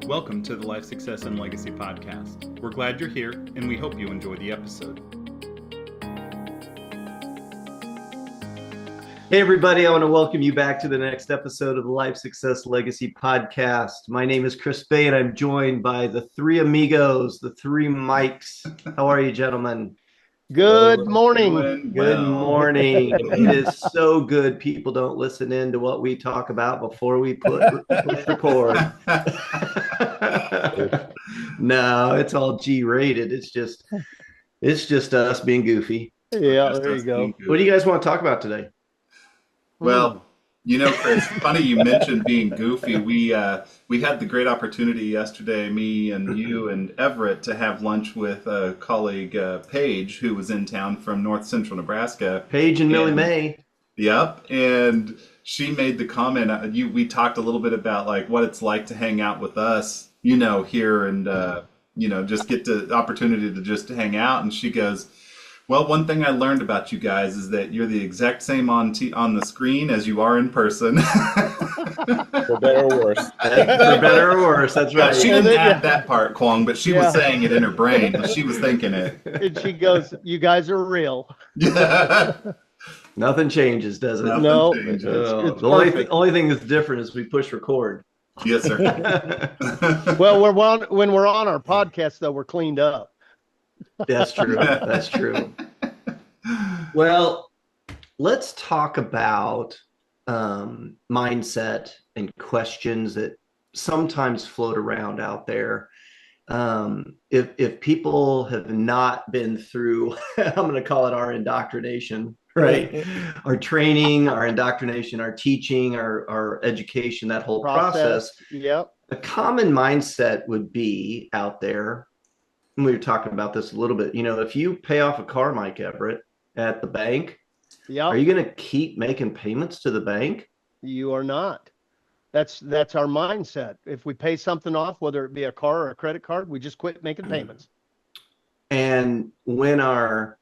Welcome to the Life Success and Legacy Podcast. We're glad you're here, and we hope you enjoy the episode. Hey everybody, I want to welcome you back to the next episode of the Life Success Legacy Podcast. My name is Chris Bay, and I'm joined by the three amigos, the three Mikes. How are you, gentlemen? Good morning. Good morning. It is so good people don't listen in to what we talk about before we push record. No, it's all G-rated. It's just us being goofy. Yeah, there you go. What do you guys want to talk about today? Well, Chris, funny you mentioned being goofy. We had the great opportunity yesterday, me and you and Everett, to have lunch with a colleague, Paige, who was in town from north central Nebraska. Paige and Millie May. Yep, and she made the comment. We talked a little bit about like what it's like to hang out with us, here, and just get the opportunity to just hang out. And she goes, well, one thing I learned about you guys is that you're the exact same on the screen as you are in person. For better or worse. For better or worse, that's right. She didn't add that part, Kwong, but she was saying it in her brain. She was thinking it. And she goes, you guys are real. Nothing changes, does it? No. It's the only thing that's different is we push record. Yes, sir. Well, when we're on our podcast, though, we're cleaned up. That's true. That's true. Well, let's talk about mindset and questions that sometimes float around out there. If people have not been through, I'm going to call it our indoctrination, right? Our training, our indoctrination, our teaching, our education, that whole process. Yep. A common mindset would be out there. We were talking about this a little bit. If you pay off a car, Mike Everett, at the bank, are you going to keep making payments to the bank? You are not. That's our mindset. If we pay something off, whether it be a car or a credit card, we just quit making payments. And when our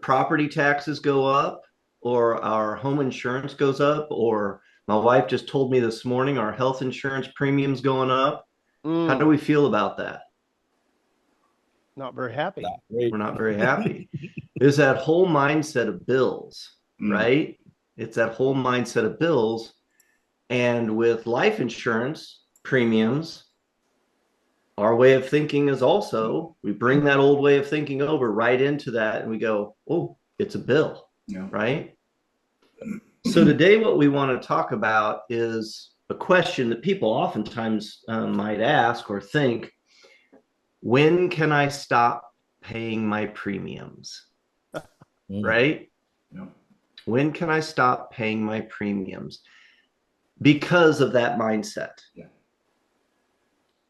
property taxes go up, or our home insurance goes up, or my wife just told me this morning our health insurance premium's going up, how do we feel about that? Not very happy. We're not very happy. There's that whole mindset of bills, right? It's that whole mindset of bills. And with life insurance premiums, our way of thinking is also, we bring that old way of thinking over right into that, and we go, oh, it's a bill, right? So today what we want to talk about is a question that people oftentimes might ask or think: when can I stop paying my premiums? Right? Yep. When can I stop paying my premiums? Because of that mindset. Yeah.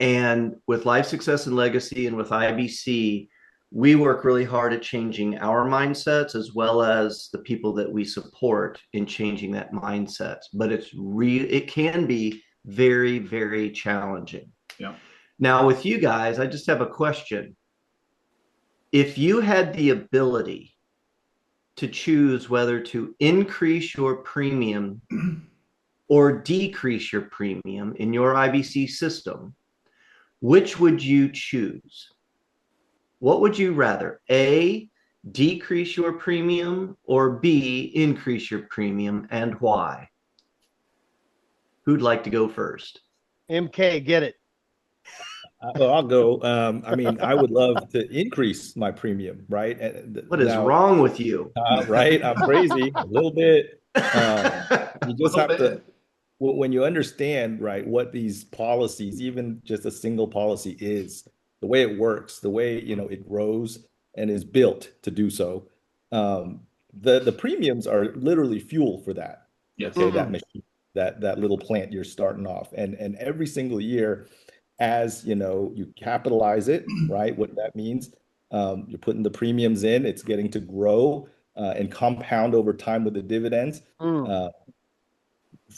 And with Life Success and Legacy and with IBC, we work really hard at changing our mindsets as well as the people that we support in changing that mindset. But it can be very, very challenging. Yeah. Now, with you guys, I just have a question. If you had the ability to choose whether to increase your premium or decrease your premium in your IBC system, which would you choose? What would you rather? A, decrease your premium, or B, increase your premium, and why? Who'd like to go first? MK, get it. Well, I'll go. I would love to increase my premium, right? What is wrong with you? Right? I'm crazy a little bit. You just have to, when you understand, right, what these policies, even just a single policy is, the way it works, the way, it grows and is built to do so. The premiums are literally fuel for that. Yes. Okay, that machine, that little plant you're starting off. And every single year, as you capitalize it, right? What that means, you're putting the premiums in, it's getting to grow and compound over time with the dividends.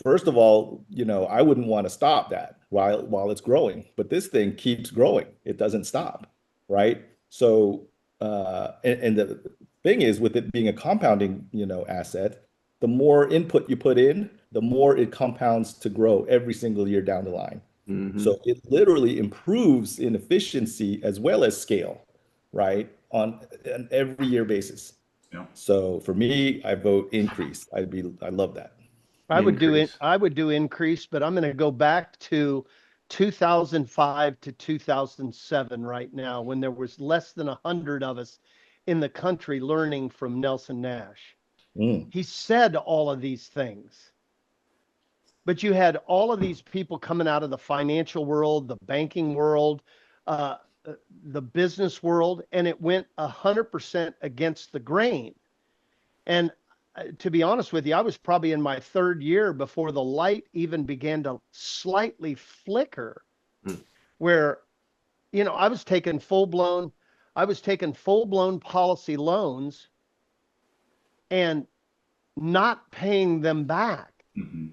First of all, I wouldn't want to stop that while it's growing, but this thing keeps growing. It doesn't stop, right? So, and the thing is, with it being a compounding, asset, the more input you put in, the more it compounds to grow every single year down the line. So it literally improves in efficiency as well as scale, right? On an every year basis. Yeah. So for me, I vote increase. I love that. I would do it. Increase. I would do increase, but I'm going to go back to 2005 to 2007 right now, when there was less than 100 of us in the country learning from Nelson Nash. Mm. He said all of these things, but you had all of these people coming out of the financial world, the banking world, uh, the business world, and it went 100% against the grain. And to be honest with you, I was probably in my third year before the light even began to slightly flicker, where, I was taking full blown policy loans and not paying them back. Mm-hmm.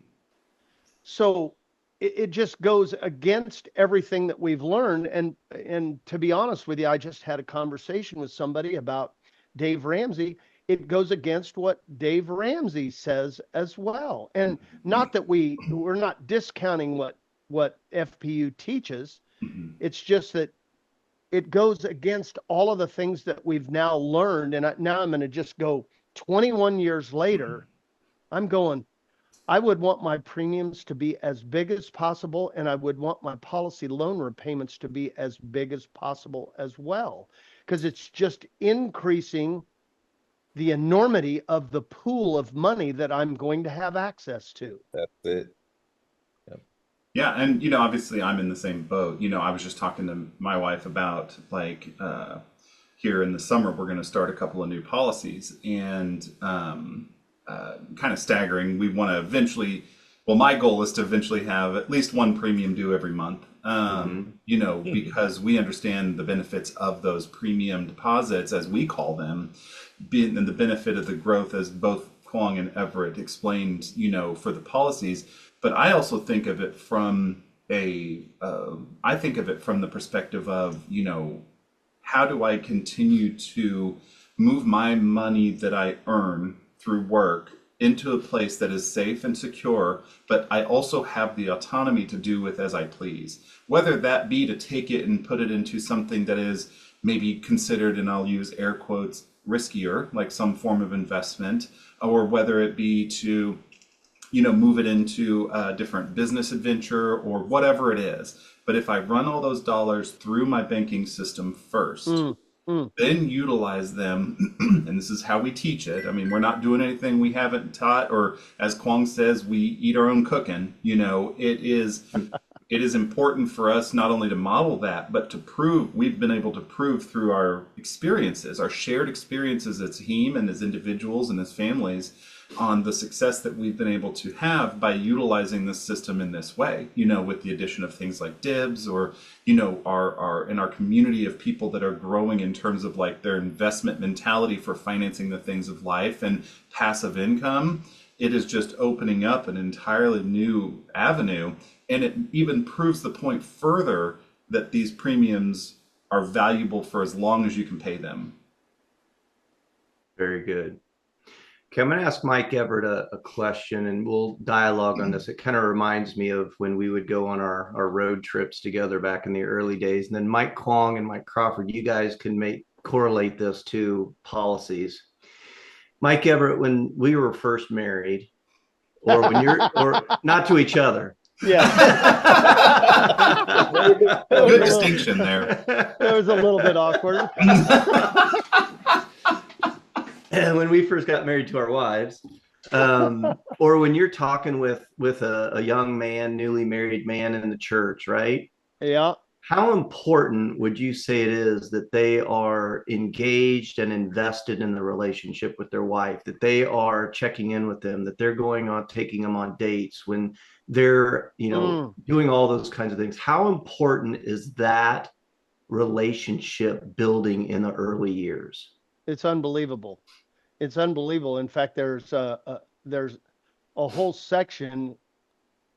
So it just goes against everything that we've learned. And to be honest with you, I just had a conversation with somebody about Dave Ramsey. It goes against what Dave Ramsey says as well. And not that we're not discounting what FPU teaches. Mm-hmm. It's just that it goes against all of the things that we've now learned. And now I'm going to just go 21 years later. I'm going, I would want my premiums to be as big as possible, and I would want my policy loan repayments to be as big as possible as well, because it's just increasing the enormity of the pool of money that I'm going to have access to. That's it. Yep. Yeah, and obviously I'm in the same boat. I was just talking to my wife about like here in the summer we're going to start a couple of new policies, and kind of staggering. We want to eventually, well, my goal is to eventually have at least one premium due every month. Because we understand the benefits of those premium deposits, as we call them, and the benefit of the growth, as both Kwong and Everett explained, for the policies. But I also think of it from the perspective of, how do I continue to move my money that I earn through work into a place that is safe and secure, but I also have the autonomy to do with as I please. Whether that be to take it and put it into something that is maybe considered, and I'll use air quotes, riskier, like some form of investment, or whether it be to, move it into a different business adventure or whatever it is. But if I run all those dollars through my banking system first, then utilize them, and this is how we teach it. I mean, we're not doing anything we haven't taught, or as Kwong says, we eat our own cooking. It is important for us not only to model that, but to prove, we've been able to prove through our experiences, our shared experiences as team and as individuals and as families, on the success that we've been able to have by utilizing this system in this way, with the addition of things like dibs, or, our in our community of people that are growing in terms of like their investment mentality for financing the things of life and passive income. It is just opening up an entirely new avenue. And it even proves the point further that these premiums are valuable for as long as you can pay them. Very good. Okay, I'm going to ask Mike Everett a question, and we'll dialogue on this. It kind of reminds me of when we would go on our road trips together back in the early days. And then Mike Kwong and Mike Crawford, you guys can correlate this to policies. Mike Everett, when we were first married, or when or not to each other. Yeah. Good distinction there. It was a little bit awkward. And when we first got married to our wives, or when you're talking with a young man, newly married man in the church, right? Yeah. How important would you say it is that they are engaged and invested in the relationship with their wife, that they are checking in with them, that they're going on, taking them on dates, when they're, doing all those kinds of things? How important is that relationship building in the early years? It's unbelievable. It's unbelievable. In fact, there's a whole section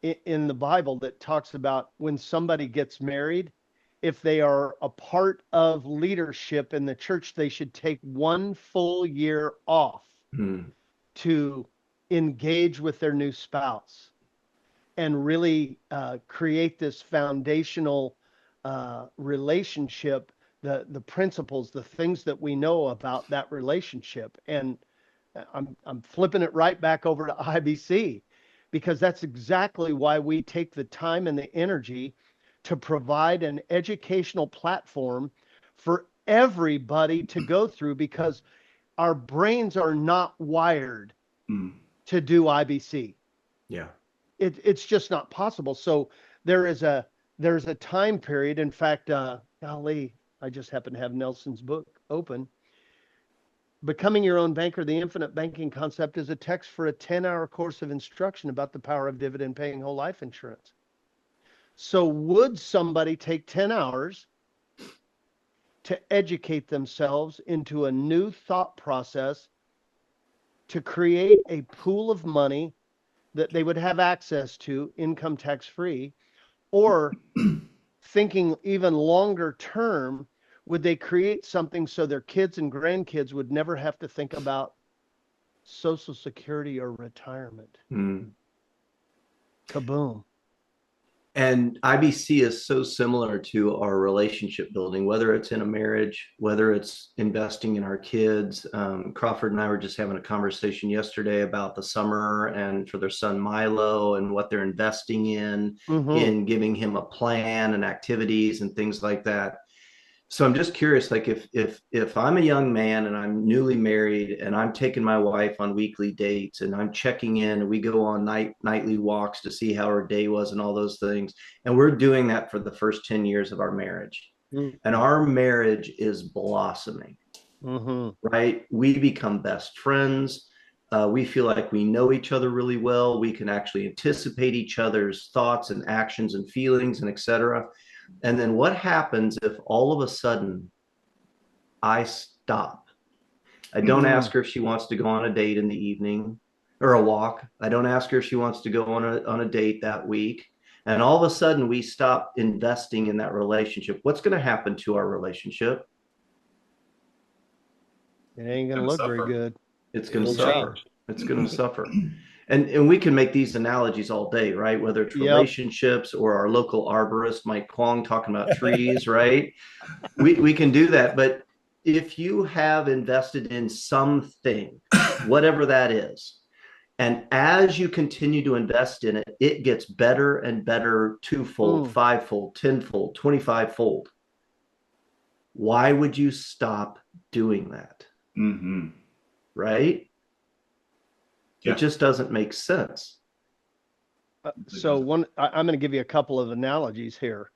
in the Bible that talks about when somebody gets married, if they are a part of leadership in the church, they should take 1 full year off to engage with their new spouse. and really create this foundational relationship, the principles, the things that we know about that relationship. And I'm flipping it right back over to IBC, because that's exactly why we take the time and the energy to provide an educational platform for everybody to go through, because our brains are not wired Mm. to do IBC. Yeah. It's just not possible. So there's a time period. In fact, golly, I just happen to have Nelson's book open. Becoming Your Own Banker, The Infinite Banking Concept, is a text for a 10-hour course of instruction about the power of dividend paying whole life insurance. So would somebody take 10 hours to educate themselves into a new thought process to create a pool of money that they would have access to income tax free? Or thinking even longer term, would they create something so their kids and grandkids would never have to think about Social Security or retirement? Mm. Kaboom. And IBC is so similar to our relationship building, whether it's in a marriage, whether it's investing in our kids. Crawford and I were just having a conversation yesterday about the summer and for their son Milo and what they're investing in giving him a plan and activities and things like that. So I'm just curious, like if I'm a young man and I'm newly married and I'm taking my wife on weekly dates and I'm checking in and we go on nightly walks to see how her day was and all those things, and we're doing that for the first 10 years of our marriage, and our marriage is blossoming, right? We become best friends. We feel like we know each other really well. We can actually anticipate each other's thoughts and actions and feelings and etc. And then what happens if all of a sudden I stop? I don't ask her if she wants to go on a date in the evening or a walk. I don't ask her if she wants to go on a date that week. And all of a sudden we stop investing in that relationship. What's going to happen to our relationship? It ain't going to look very good. It's going to suffer. It's going to suffer. And we can make these analogies all day, right? Whether it's relationships or our local arborist, Mike Kwong, talking about trees, right? We can do that. But if you have invested in something, whatever that is, and as you continue to invest in it, it gets better and better, twofold, fivefold, tenfold, 25-fold. Why would you stop doing that? Right? It just doesn't make sense. So I'm going to give you a couple of analogies here.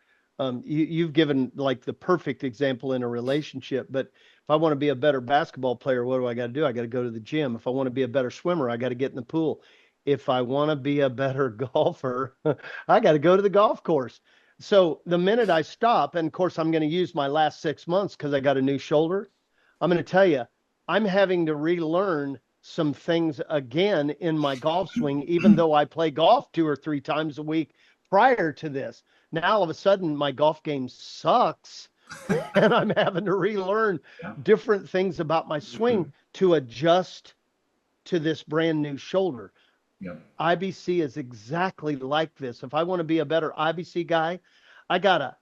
You've given like the perfect example in a relationship, but if I want to be a better basketball player, what do I got to do? I got to go to the gym. If I want to be a better swimmer, I got to get in the pool. If I want to be a better golfer, I got to go to the golf course. So the minute I stop, and of course I'm going to use my last 6 months because I got a new shoulder, I'm going to tell you, I'm having to relearn some things again in my golf swing, even though I play golf 2 or 3 times a week prior to this. Now all of a sudden my golf game sucks and I'm having to relearn different things about my swing to adjust to this brand new shoulder. IBC is exactly like this. If I want to be a better IBC guy, I gotta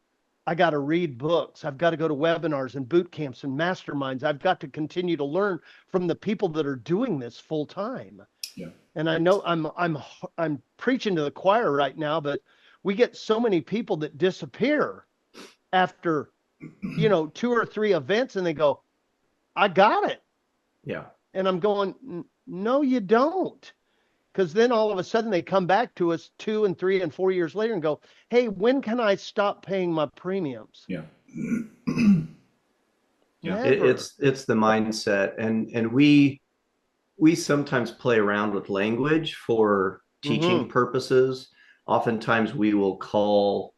read books. I've got to go to webinars and boot camps and masterminds. I've got to continue to learn from the people that are doing this full time. And I know I'm preaching to the choir right now, but we get so many people that disappear after 2 or 3 events and they go, I got it. And I'm going, no, you don't. Because then all of a sudden they come back to us 2 and 3 and 4 years later and go, hey, when can I stop paying my premiums? It's the mindset. And we sometimes play around with language for teaching purposes. Oftentimes we will call,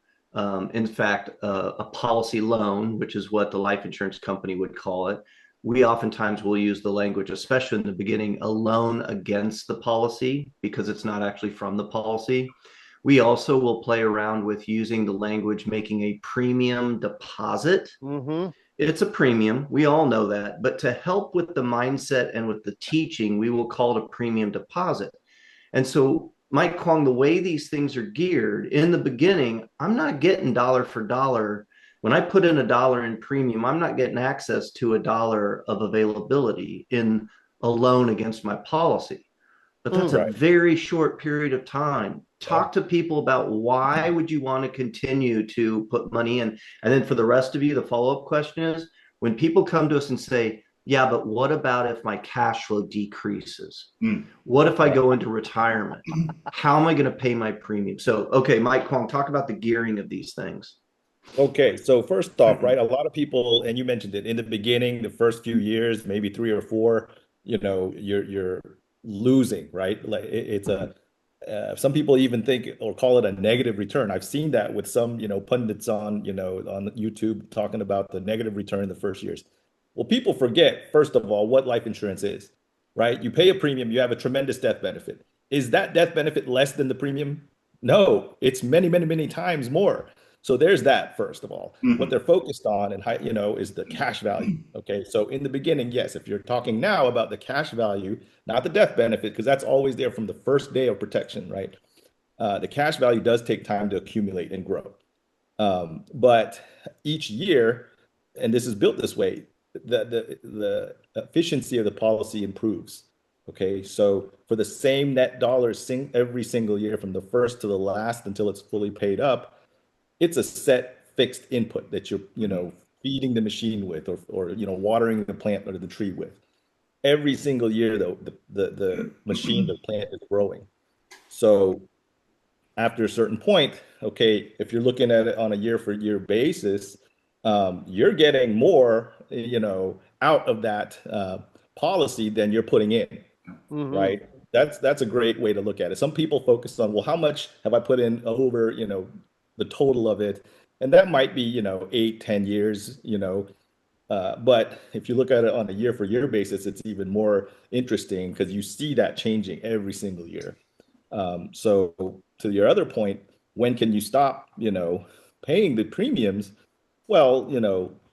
in fact, a policy loan, which is what the life insurance company would call it. We oftentimes will use the language, especially in the beginning, a loan against the policy, because it's not actually from the policy. We also will play around with using the language, making a premium deposit. It's a premium. We all know that. But to help with the mindset and with the teaching, we will call it a premium deposit. And so Mike Kwong, the way these things are geared in the beginning, I'm not getting dollar for dollar. When I put in a dollar in premium, I'm not getting access to a dollar of availability in a loan against my policy. But that's Mm. a Right. very short period of time. Yeah. Talk to people about why would you want to continue to put money in? And then for the rest of you, the follow-up question is when people come to us and say, yeah, but what about if my cash flow decreases? Mm. What if I Right. go into retirement? How am I going to pay my premium? So, okay, Mike Kwong, talk about the gearing of these things. Okay, so first off, right, a lot of people, and you mentioned it in the beginning, the first few years, maybe 3 or 4, you're losing, right? Like it's a some people even think or call it a negative return. I've seen that with some, pundits on, on YouTube talking about the negative return the first years. Well, people forget, first of all, what life insurance is, right? You pay a premium, you have a tremendous death benefit. Is that death benefit less than the premium? No, it's many, many, many times more. So there's that, first of all. What Mhm. they're focused on and is the cash value. Okay. So in the beginning, yes, if you're talking now about the cash value, not the death benefit, because that's always there from the first day of protection, right? The cash value does take time to accumulate and grow. But each year, and this is built this way, the efficiency of the policy improves. Okay, so for the same net dollars every single year from the first to the last until it's fully paid up, it's a set fixed input that you're feeding the machine with, or watering the plant or the tree with. Every single year though, the machine, the plant is growing. So after a certain point, okay, if you're looking at it on a year for year basis, you're getting more, out of that policy than you're putting in, Hmm. right? That's a great way to look at it. Some people focus on, well, how much have I put in over, the total of it? And that might be, 8, 10 years, but if you look at it on a year for year basis, it's even more interesting because you see that changing every single year. So to your other point, when can you stop, paying the premiums? Well,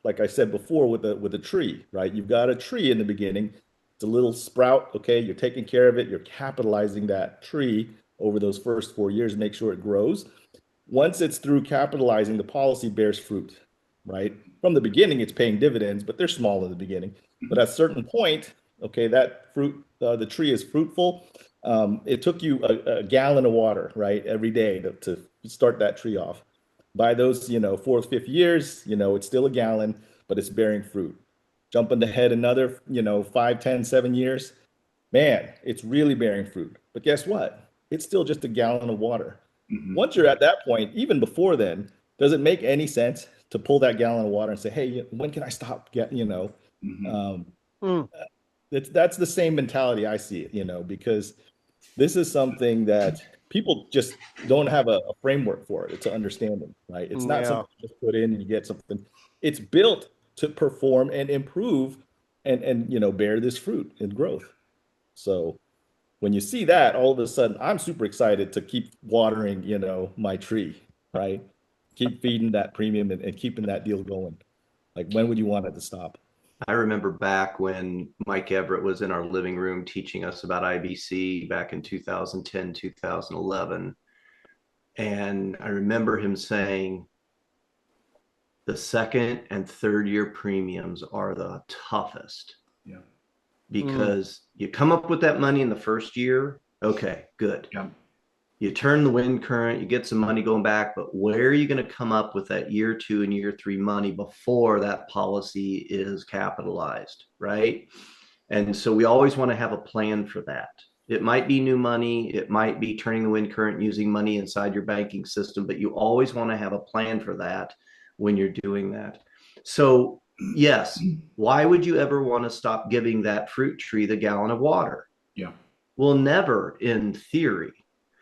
like I said before with a tree, right? You've got a tree in the beginning. It's a little sprout, okay? You're taking care of it. You're capitalizing that tree over those first 4 years, make sure it grows. Once it's through capitalizing, the policy bears fruit, right? From the beginning, it's paying dividends, but they're small in the beginning. But at a certain point, okay, that fruit, the tree is fruitful. It took you a gallon of water, right, every day to start that tree off. By those, fourth, fifth years, it's still a gallon, but it's bearing fruit. Jumping ahead another, 5, 10, 7 years, man, it's really bearing fruit. But guess what? It's still just a gallon of water. Mhm. Once you're at that point, even before then, does it make any sense to pull that gallon of water and say, hey, when can I stop? Mhm. Um, Mm. that's the same mentality I see it, because this is something that people just don't have a framework for it. It's an understanding, right? It's not Yeah. something you just put in and you get something. It's built to perform and improve and bear this fruit and growth. So when you see that, all of a sudden, I'm super excited to keep watering, my tree, right? Keep feeding that premium and keeping that deal going. Like, when would you want it to stop? I remember back when Mike Everett was in our living room teaching us about IBC back in 2010, 2011. And I remember him saying the second and third year premiums are the toughest Yeah. Mm. because you come up with that money in the first year. Okay, good. Yeah. You turn the wind current, you get some money going back, but where are you going to come up with that year 2 and year 3 money before that policy is capitalized, right? And so we always want to have a plan for that. It might be new money, it might be turning the wind current using money inside your banking system, but you always want to have a plan for that when you're doing that. So, yes, why would you ever want to stop giving that fruit tree the gallon of water? Yeah. Well, never in theory.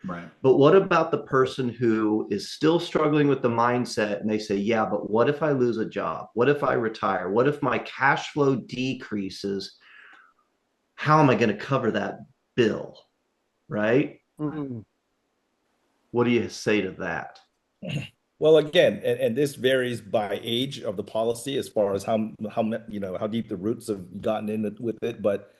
Right. But what about the person who is still struggling with the mindset and they say, yeah, but what if I lose a job? What if I retire? What if my cash flow decreases? How am I going to cover that bill? Right? Mm. What do you say to that? Well, again, and this varies by age of the policy as far as how deep the roots have gotten in with it. But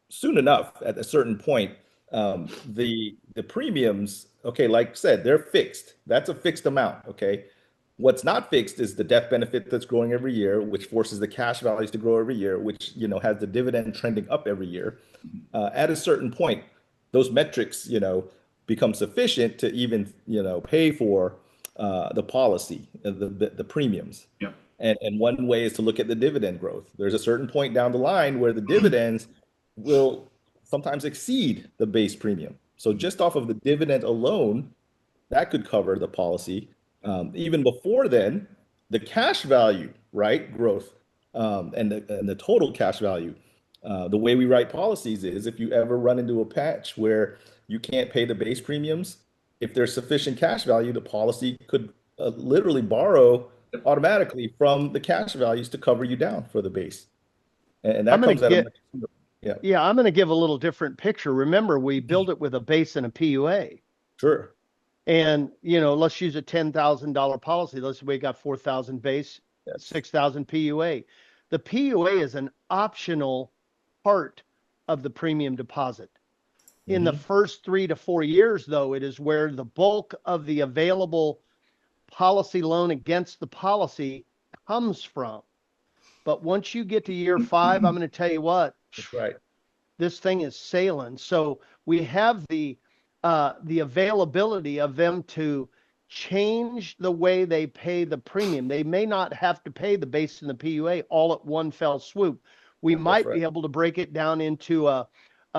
soon enough, at a certain point, The premiums, okay, like I said, they're fixed. That's a fixed amount, okay? What's not fixed is the death benefit that's growing every year, which forces the cash values to grow every year, which, has the dividend trending up every year. At a certain point, those metrics, become sufficient to even, pay for the policy, the premiums. Yep. And one way is to look at the dividend growth. There's a certain point down the line where the dividends will sometimes exceed the base premium. So just off of the dividend alone, that could cover the policy. Even before then, the cash value, right, growth, and the total cash value. The way we write policies is if you ever run into a patch where you can't pay the base premiums, if there's sufficient cash value, the policy could literally borrow automatically from the cash values to cover you down for the base. And I'm that going comes to at a get, much, yeah, yeah, I'm going to give a little different picture. Remember, we build it with a base and a PUA. sure. And, let's use a $10,000 policy. Let's say we got 4,000 base, Yes. 6,000 PUA. The PUA is an optional part of the premium deposit. In the first 3 to 4 years, though, it is where the bulk of the available policy loan against the policy comes from. But once you get to year 5, I'm going to tell you what, That's right. this thing is sailing. So we have the availability of them to change the way they pay the premium. They may not have to pay the base and the PUA all at one fell swoop. We might be right. able to break it down into a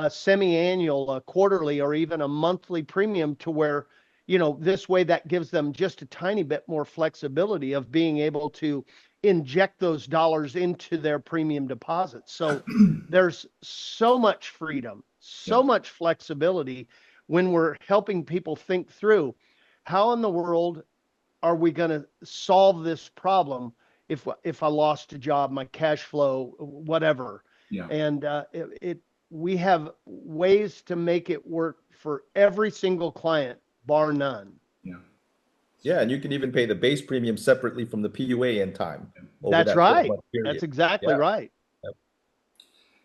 semi-annual, a quarterly, or even a monthly premium to where, this way that gives them just a tiny bit more flexibility of being able to inject those dollars into their premium deposits. So there's so much freedom, so much flexibility when we're helping people think through how in the world are we going to solve this problem if I lost a job, my cash flow, whatever. Yeah. And we have ways to make it work for every single client, bar none. Yeah. Yeah, and you can even pay the base premium separately from the PUA in time over That's that right. 12-month period. That's exactly Yeah. right.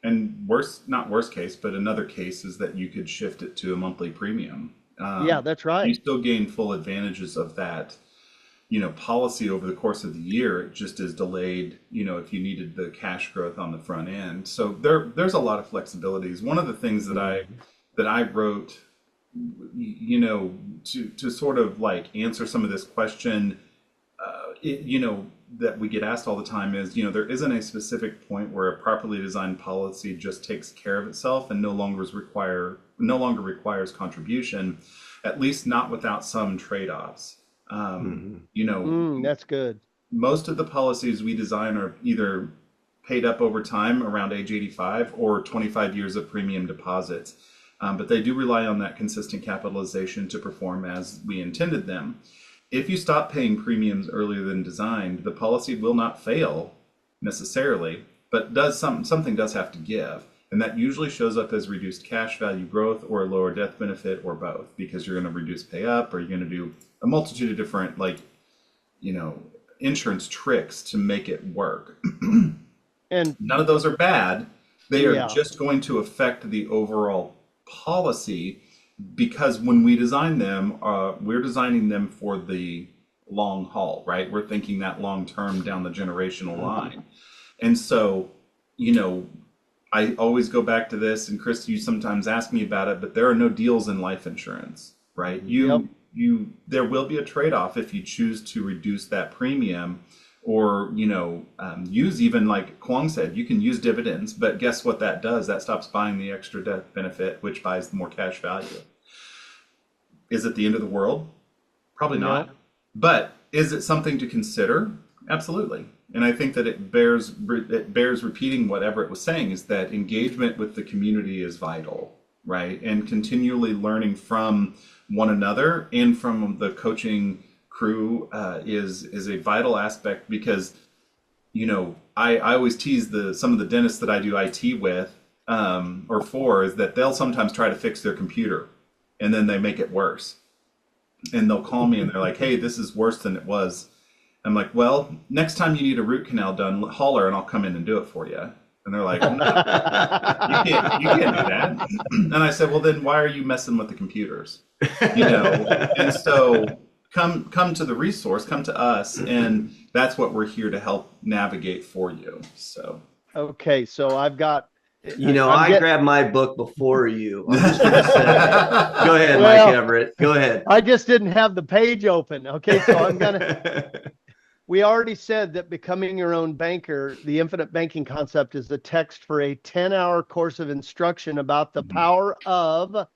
And not worst case, but another case is that you could shift it to a monthly premium. Yeah, that's You right. still gain full advantages of that, policy over the course of the year. It just is delayed, if you needed the cash growth on the front end. So there's a lot of flexibilities. One of the things that I wrote, to sort of like answer some of this question, that we get asked all the time is, there isn't a specific point where a properly designed policy just takes care of itself and no longer requires contribution, at least not without some trade-offs. That's good. Most of the policies we design are either paid up over time around age 85 or 25 years of premium deposits. But they do rely on that consistent capitalization to perform as we intended them. If you stop paying premiums earlier than designed, the policy will not fail necessarily, but something does have to give. And that usually shows up as reduced cash value growth or a lower death benefit or both, because you're going to reduce pay up or you're going to do a multitude of different, insurance tricks to make it work. And none of those are bad. They are Yeah. just going to affect the overall policy, because when we design them, we're designing them for the long haul, right? We're thinking that long term down the generational line. And so, I always go back to this, and Chris, you sometimes ask me about it, but there are no deals in life insurance, right? There will be a trade-off if you choose to reduce that premium, or use, even like Kwong said, you can use dividends, but guess what that does? That stops buying the extra death benefit, which buys more cash value. Is it the end of the world? Probably not. No. But is it something to consider? Absolutely. And I think that it bears repeating what Everett was saying, is that engagement with the community is vital, right? And continually learning from one another and from the coaching crew is a vital aspect, because I always tease some of the dentists that I do IT with or for, is that they'll sometimes try to fix their computer and then they make it worse, and they'll call me and they're like, hey, this is worse than it was. I'm like, well, next time you need a root canal done, holler and I'll come in and do it for you. And they're like, no, you can't do that. And I said, well, then why are you messing with the computers? You know, and so come to the resource, come to us, and that's what we're here to help navigate for you. So Okay, so I've got. I grabbed my book before you. I'm just going to say, go ahead, Well, Mike Everett. Go ahead. I just didn't have the page open. Okay, so I'm gonna. We already said that becoming your own banker, the infinite banking concept, is the text for a 10-hour course of instruction about the power of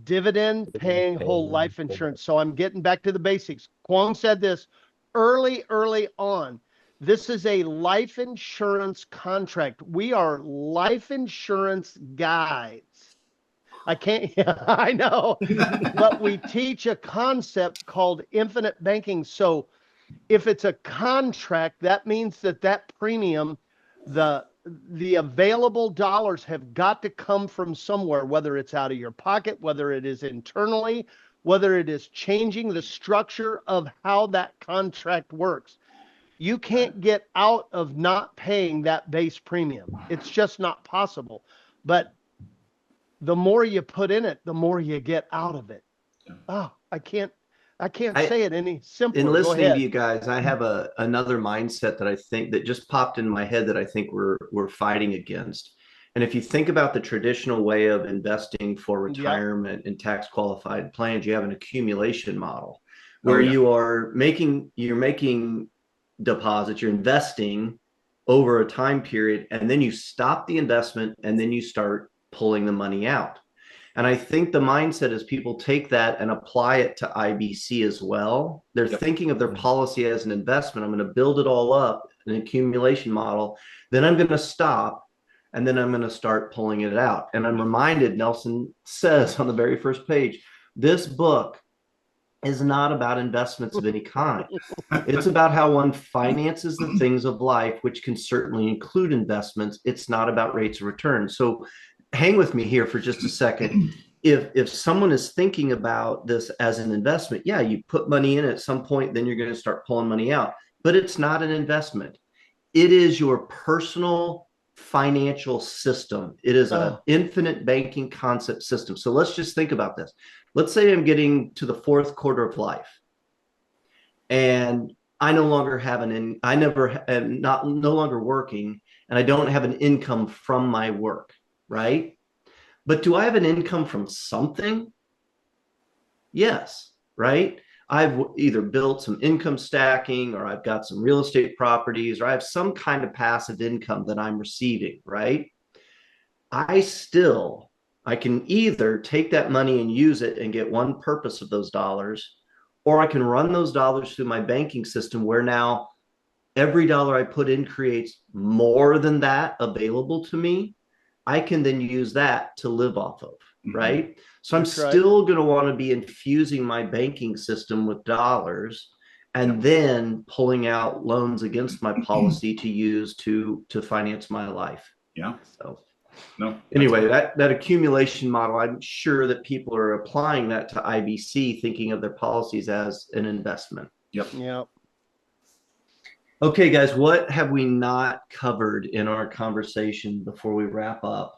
dividend paying whole life insurance. So I'm getting back to the basics. Kwong said this early on. This is a life insurance contract. We are life insurance guys. I can't, I know, but we teach a concept called infinite banking. So if it's a contract, that means that premium, the available dollars have got to come from somewhere, whether it's out of your pocket, whether it is internally, whether it is changing the structure of how that contract works. You can't get out of not paying that base premium. It's just not possible. But the more you put in it, the more you get out of it. Oh, I can't say it any simpler. In listening to you guys, I have another mindset that I think that just popped in my head that I think we're fighting against. And if you think about the traditional way of investing for retirement and tax qualified plans, you have an accumulation model where you're making deposits, you're investing over a time period, and then you stop the investment and then you start pulling the money out. And I think the mindset is people take that and apply it to IBC as well. They're thinking of their policy as an investment. I'm going to build it all up, an accumulation model. Then I'm going to stop, and then I'm going to start pulling it out. And I'm reminded, Nelson says on the very first page, this book is not about investments of any kind. It's about how one finances the things of life, which can certainly include investments. It's not about rates of return. So hang with me here for just a second. If someone is thinking about this as an investment, yeah, you put money in at some point, then you're going to start pulling money out. But it's not an investment. It is your personal financial system. It is an infinite banking concept system. So let's just think about this. Let's say I'm getting to the fourth quarter of life, and I no longer have no longer working, and I don't have an income from my work. Right? But do I have an income from something? Yes, right? I've either built some income stacking, or I've got some real estate properties, or I have some kind of passive income that I'm receiving, right? I can either take that money and use it and get one purpose of those dollars, or I can run those dollars through my banking system where now every dollar I put in creates more than that available to me. I can then use that to live off of, right? So I'm still going to want to be infusing my banking system with dollars and then pulling out loans against my policy to use to finance my life. Yeah. So no. Anyway, that accumulation model, I'm sure that people are applying that to IBC, thinking of their policies as an investment. Yep. Yep. Okay, guys, what have we not covered in our conversation before we wrap up?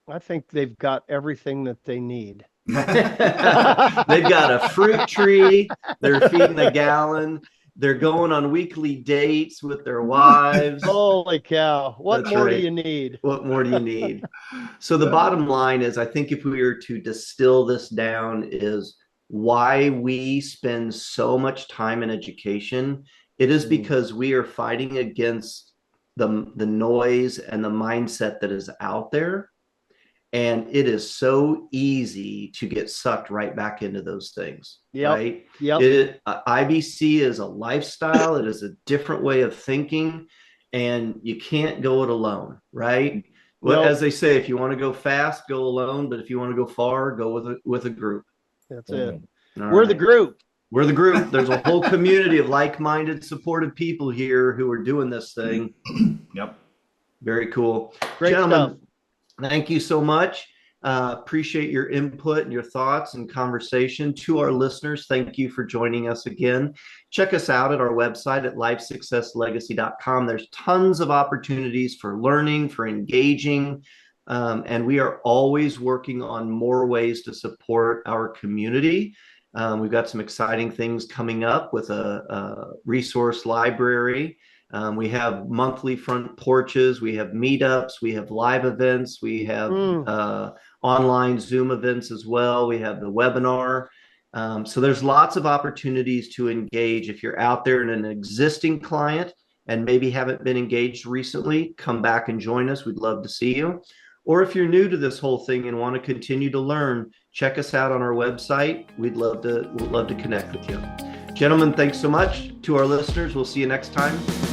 I think they've got everything that they need. They've got a fruit tree. They're feeding a gallon. They're going on weekly dates with their wives. Holy cow. What That's more right. do you need? What more do you need? So the bottom line is, I think if we were to distill this down, is why we spend so much time in education. It is because we are fighting against the noise and the mindset that is out there. And it is so easy to get sucked right back into those things. Right? Yep. IBC is a lifestyle. It is a different way of thinking, and you can't go it alone. Right? Well, as they say, if you want to go fast, go alone. But if you want to go far, go with a group. That's it. We're the group. We're the group. There's a whole community of like-minded, supportive people here who are doing this thing. Yep. Very cool. Great Gentlemen, stuff. thank you so much. Appreciate your input and your thoughts and conversation. To our listeners, thank you for joining us again. Check us out at our website at lifesuccesslegacy.com. There's tons of opportunities for learning, for engaging, and we are always working on more ways to support our community. We've got some exciting things coming up with a resource library. We have monthly front porches, we have meetups, we have live events, we have online Zoom events as well. We have the webinar. So there's lots of opportunities to engage. If you're out there and an existing client and maybe haven't been engaged recently, come back and join us. We'd love to see you. Or if you're new to this whole thing and want to continue to learn, check us out on our website. We'd love to connect with you. Gentlemen, thanks so much. To our listeners, we'll see you next time.